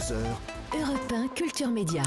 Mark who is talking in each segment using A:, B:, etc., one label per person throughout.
A: 22h,
B: Europe 1 Culture Média.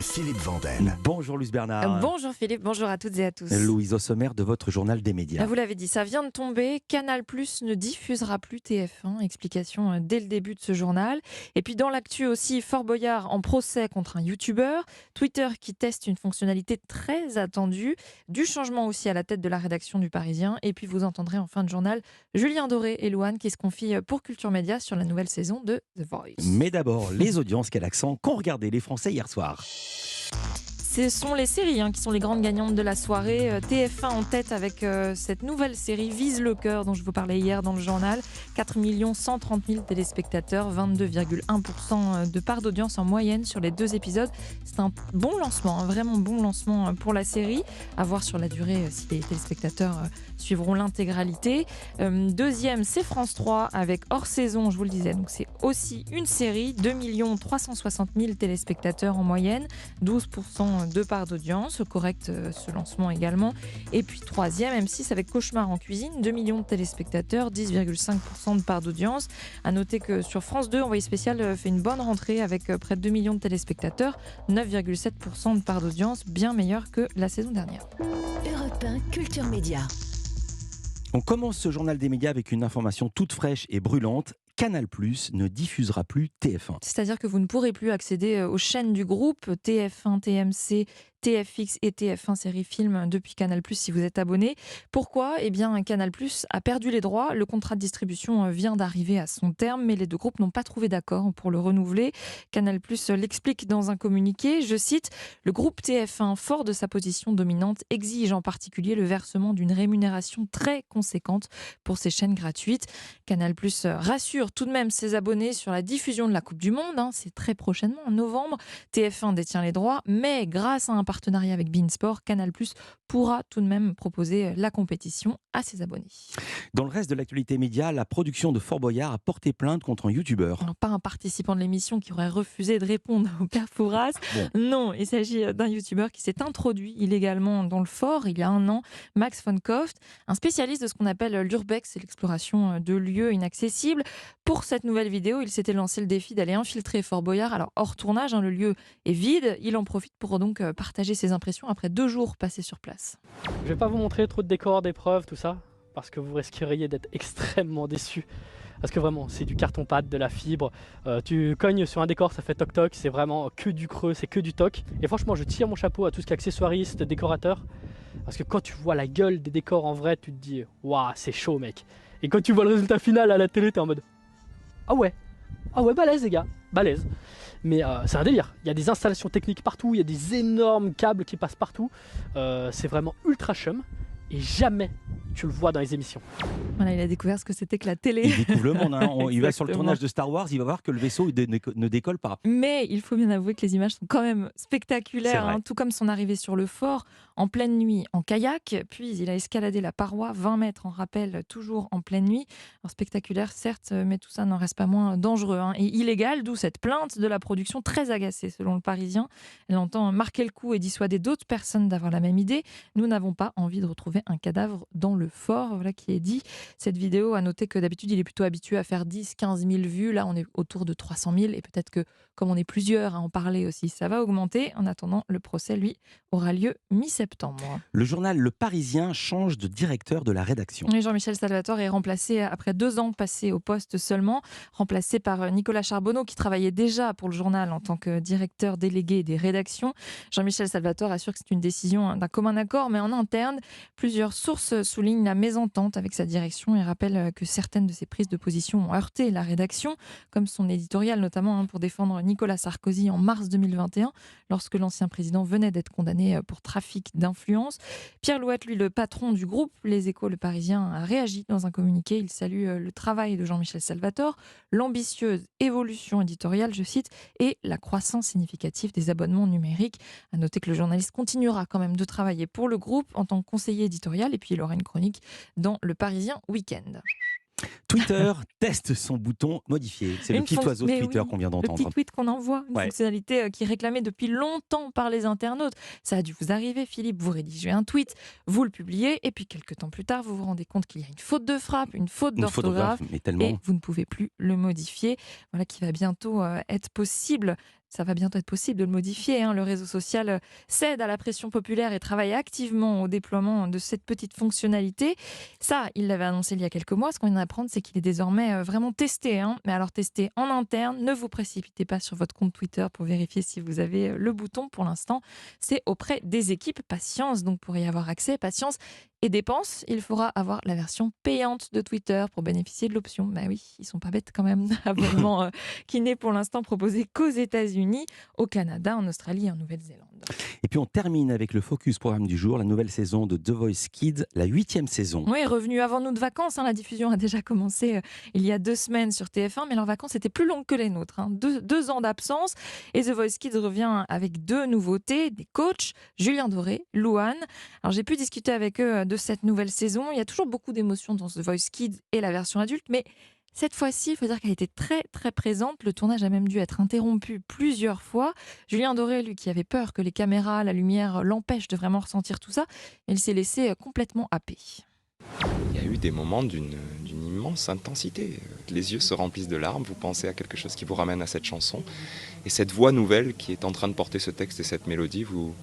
A: Philippe Vandel.
C: Bonjour Luce Bernard.
D: Bonjour Philippe, bonjour à toutes et à tous.
C: Louise, au sommaire de votre journal des médias.
D: Vous l'avez dit, ça vient de tomber. Canal+ ne diffusera plus TF1. Explication dès le début de ce journal. Et puis dans l'actu aussi, Fort Boyard en procès contre un youtubeur. Twitter qui teste une fonctionnalité très attendue. Du changement aussi à la tête de la rédaction du Parisien. Et puis vous entendrez en fin de journal Julien Doré et Louane qui se confient pour Culture Média sur la nouvelle saison de The Voice.
C: Mais d'abord, les audiences, quel accent qu'ont regardé les Français hier soir.
D: Ce sont les séries qui sont les grandes gagnantes de la soirée. TF1 en tête avec cette nouvelle série Vise le cœur dont je vous parlais hier dans le journal. 4 130 000 téléspectateurs, 22,1% de part d'audience en moyenne sur les 2 épisodes. C'est un bon lancement, un vraiment bon lancement pour la série. À voir sur la durée si les téléspectateurs suivront l'intégralité. Deuxième, c'est France 3 avec hors saison, je vous le disais. Donc c'est aussi une série, 2 360 000 téléspectateurs en moyenne, 12% de part d'audience, correct ce lancement également. Et puis troisième, M6 avec Cauchemar en cuisine, 2 millions de téléspectateurs, 10,5% de part d'audience. À noter que sur France 2, Envoyé spécial fait une bonne rentrée avec près de 2 millions de téléspectateurs, 9,7% de part d'audience, bien meilleur que la saison dernière.
B: Europe 1 Culture Média.
C: On commence ce journal des médias avec une information toute fraîche et brûlante. Canal+ ne diffusera plus TF1.
D: C'est-à-dire que vous ne pourrez plus accéder aux chaînes du groupe TF1, TMC, TFX et TF1 Série Film depuis Canal+ si vous êtes abonné. Pourquoi ? Eh bien, Canal+ a perdu les droits. Le contrat de distribution vient d'arriver à son terme, mais les deux groupes n'ont pas trouvé d'accord pour le renouveler. Canal+ l'explique dans un communiqué, je cite, « Le groupe TF1, fort de sa position dominante, exige en particulier le versement d'une rémunération très conséquente pour ses chaînes gratuites. » Canal+ rassure tout de même ses abonnés sur la diffusion de la Coupe du Monde. C'est très prochainement, en novembre. TF1 détient les droits, mais grâce à un partenariat avec beIN Sport, Canal+ pourra tout de même proposer la compétition à ses abonnés.
C: Dans le reste de l'actualité média, la production de Fort Boyard a porté plainte contre un youtubeur.
D: Alors, pas un participant de l'émission qui aurait refusé de répondre au père Fouras. Bon. Non, il s'agit d'un youtubeur qui s'est introduit illégalement dans le fort il y a 1 an, Max von Koft, un spécialiste de ce qu'on appelle l'urbex, c'est l'exploration de lieux inaccessibles. Pour cette nouvelle vidéo, il s'était lancé le défi d'aller infiltrer Fort Boyard. Alors hors tournage, le lieu est vide. Il en profite pour donc partager ses impressions après 2 jours passés sur place.
E: Je vais pas vous montrer trop de décors, d'épreuves, tout ça, parce que vous risqueriez d'être extrêmement déçus. Parce que vraiment, c'est du carton-pâte, de la fibre. Tu cognes sur un décor, ça fait toc-toc. C'est vraiment que du creux, c'est que du toc. Et franchement, je tire mon chapeau à tout ce qui est accessoiriste, décorateur. Parce que quand tu vois la gueule des décors en vrai, tu te dis « Waouh, c'est chaud, mec !» Et quand tu vois le résultat final à la télé, t'es en mode « Ah ouais, balèze les gars, balèze !» Mais c'est un délire, il y a des installations techniques partout, il y a des énormes câbles qui passent partout. C'est vraiment ultra chum et jamais tu le vois dans les émissions.
D: Voilà, il a découvert ce que c'était que la télé.
C: Il découvre le monde. Il va sur le tournage de Star Wars, il va voir que le vaisseau ne décolle pas.
D: Mais il faut bien avouer que les images sont quand même spectaculaires, tout comme son arrivée sur le fort en pleine nuit en kayak. Puis il a escaladé la paroi, 20 mètres en rappel, toujours en pleine nuit. Alors spectaculaire certes, mais tout ça n'en reste pas moins dangereux et illégal, d'où cette plainte de la production très agacée selon le Parisien. Elle entend marquer le coup et dissuader d'autres personnes d'avoir la même idée. Nous n'avons pas envie de retrouver un cadavre dans le fort, voilà qui est dit. Cette vidéo, à noter que d'habitude il est plutôt habitué à faire 10-15 000 vues, là on est autour de 300 000 et peut-être que comme on est plusieurs à en parler aussi, ça va augmenter. En attendant, le procès lui aura lieu mi-septembre.
C: Le journal Le Parisien change de directeur de la rédaction.
D: Et Jean-Michel Salvatore est remplacé après 2 ans passés au poste seulement, remplacé par Nicolas Charbonneau qui travaillait déjà pour le journal en tant que directeur délégué des rédactions. Jean-Michel Salvatore assure que c'est une décision d'un commun accord, mais en interne, plusieurs sources soulignent la mésentente avec sa direction et rappellent que certaines de ses prises de position ont heurté la rédaction, comme son éditorial notamment pour défendre Nicolas Sarkozy en mars 2021, lorsque l'ancien président venait d'être condamné pour trafic d'influence. Pierre Louette, lui, le patron du groupe Les Échos, Le Parisien, a réagi dans un communiqué. Il salue le travail de Jean-Michel Salvatore, l'ambitieuse évolution éditoriale, je cite, et la croissance significative des abonnements numériques. À noter que le journaliste continuera quand même de travailler pour le groupe en tant que conseiller éditorial et puis il aura une chronique dans Le Parisien Week-end.
C: Twitter teste son bouton modifié. C'est le
D: Une
C: petit
D: fonc-
C: oiseau de
D: mais
C: Twitter
D: oui,
C: qu'on vient
D: Le petit
C: d'entendre.
D: tweet qu'on envoie, une
C: Ouais.
D: fonctionnalité qui est réclamée depuis longtemps par les internautes. Ça a dû vous arriver, Philippe, vous rédigez un tweet, vous le publiez, et puis quelques temps plus tard, vous vous rendez compte qu'il y a une faute de frappe, une faute
C: Une
D: d'orthographe,
C: photographe, mais
D: et
C: tellement.
D: vous ne pouvez plus le modifier. Voilà qui va bientôt être possible. Ça va bientôt être possible de le modifier, hein. Le réseau social cède à la pression populaire et travaille activement au déploiement de cette petite fonctionnalité. Ça, il l'avait annoncé il y a quelques mois. Ce qu'on vient d'apprendre, c'est qu'il est désormais vraiment testé, hein. Mais alors testé en interne, ne vous précipitez pas sur votre compte Twitter pour vérifier si vous avez le bouton. Pour l'instant, c'est auprès des équipes. Patience, donc pour y avoir accès, patience et dépenses, il faudra avoir la version payante de Twitter pour bénéficier de l'option. Bah oui, ils sont pas bêtes quand même. Abonnement qui n'est pour l'instant proposé qu'aux États-Unis, au Canada, en Australie et en Nouvelle-Zélande.
C: Et puis on termine avec le focus programme du jour, la nouvelle saison de The Voice Kids, la 8e saison.
D: Oui, revenu avant nous de vacances, hein. La diffusion a déjà commencé il y a 2 semaines sur TF1, mais leurs vacances étaient plus longues que les nôtres, hein. Deux ans d'absence. Et The Voice Kids revient avec 2 nouveautés, des coachs, Julien Doré, Louane. Alors j'ai pu discuter avec eux de cette nouvelle saison. Il y a toujours beaucoup d'émotions dans The Voice Kids et la version adulte, mais cette fois-ci, il faut dire qu'elle était très très présente. Le tournage a même dû être interrompu plusieurs fois. Julien Doré, lui, qui avait peur que les caméras, la lumière l'empêchent de vraiment ressentir tout ça, il s'est laissé complètement happer.
A: Il y a eu des moments d'une immense intensité. Les yeux se remplissent de larmes, vous pensez à quelque chose qui vous ramène à cette chanson. Et cette voix nouvelle qui est en train de porter ce texte et cette mélodie vous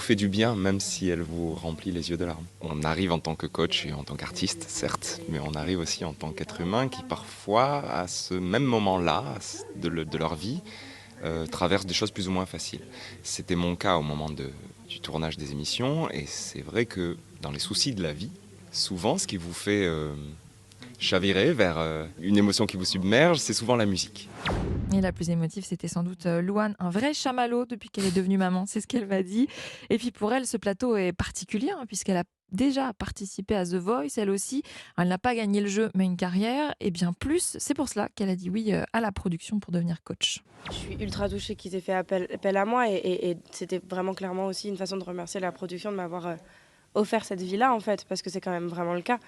A: fait du bien, même si elle vous remplit les yeux de larmes. On arrive en tant que coach et en tant qu'artiste, certes, mais on arrive aussi en tant qu'être humain qui parfois, à ce même moment-là de leur vie, traverse des choses plus ou moins faciles. C'était mon cas au moment du tournage des émissions, et c'est vrai que dans les soucis de la vie, souvent, ce qui vous fait chavirer vers une émotion qui vous submerge, c'est souvent la musique.
D: Et la plus émotive, c'était sans doute Louane, un vrai chamallow depuis qu'elle est devenue maman, c'est ce qu'elle m'a dit. Et puis pour elle, ce plateau est particulier, hein, puisqu'elle a déjà participé à The Voice, elle aussi. Elle n'a pas gagné le jeu, mais une carrière, et bien plus. C'est pour cela qu'elle a dit oui à la production pour devenir coach.
F: Je suis ultra touchée qu'ils aient fait appel à moi, et c'était vraiment clairement aussi une façon de remercier la production de m'avoir offert cette vie-là, en fait, parce que c'est quand même vraiment le cas.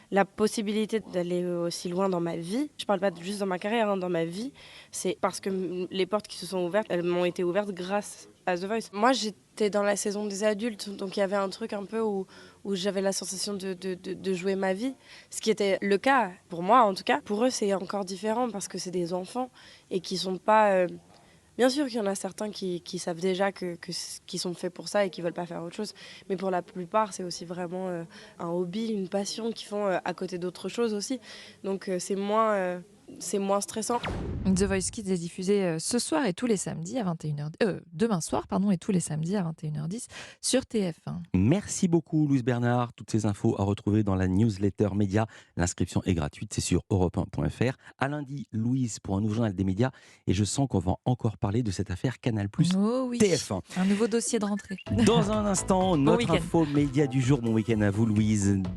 F: La possibilité d'aller aussi loin dans ma vie, je parle pas juste dans ma carrière, hein, dans ma vie, c'est parce que les portes qui se sont ouvertes, elles m'ont été ouvertes grâce à The Voice. Moi, j'étais dans la saison des adultes, donc il y avait un truc un peu où j'avais la sensation de jouer ma vie, ce qui était le cas pour moi, en tout cas. Pour eux, c'est encore différent parce que c'est des enfants et qui sont pas... Bien sûr qu'il y en a certains qui savent déjà qu'ils sont faits pour ça et qui veulent pas faire autre chose. Mais pour la plupart, c'est aussi vraiment un hobby, une passion qu'ils font à côté d'autres choses aussi. Donc c'est moins stressant.
D: The Voice Kids est diffusé ce soir et tous les samedis à 21h. Demain soir, pardon, et tous les samedis à 21h10 sur TF1.
C: Merci beaucoup Louise Bernard. Toutes ces infos à retrouver dans la newsletter média. L'inscription est gratuite, c'est sur europe1.fr. À lundi, Louise pour un nouveau journal des médias. Et je sens qu'on va encore parler de cette affaire Canal+,
D: Oh oui,
C: TF1.
D: un nouveau dossier de rentrée.
C: Dans un instant, notre
D: week-end.
C: info média du jour. Bon week-end à vous Louise.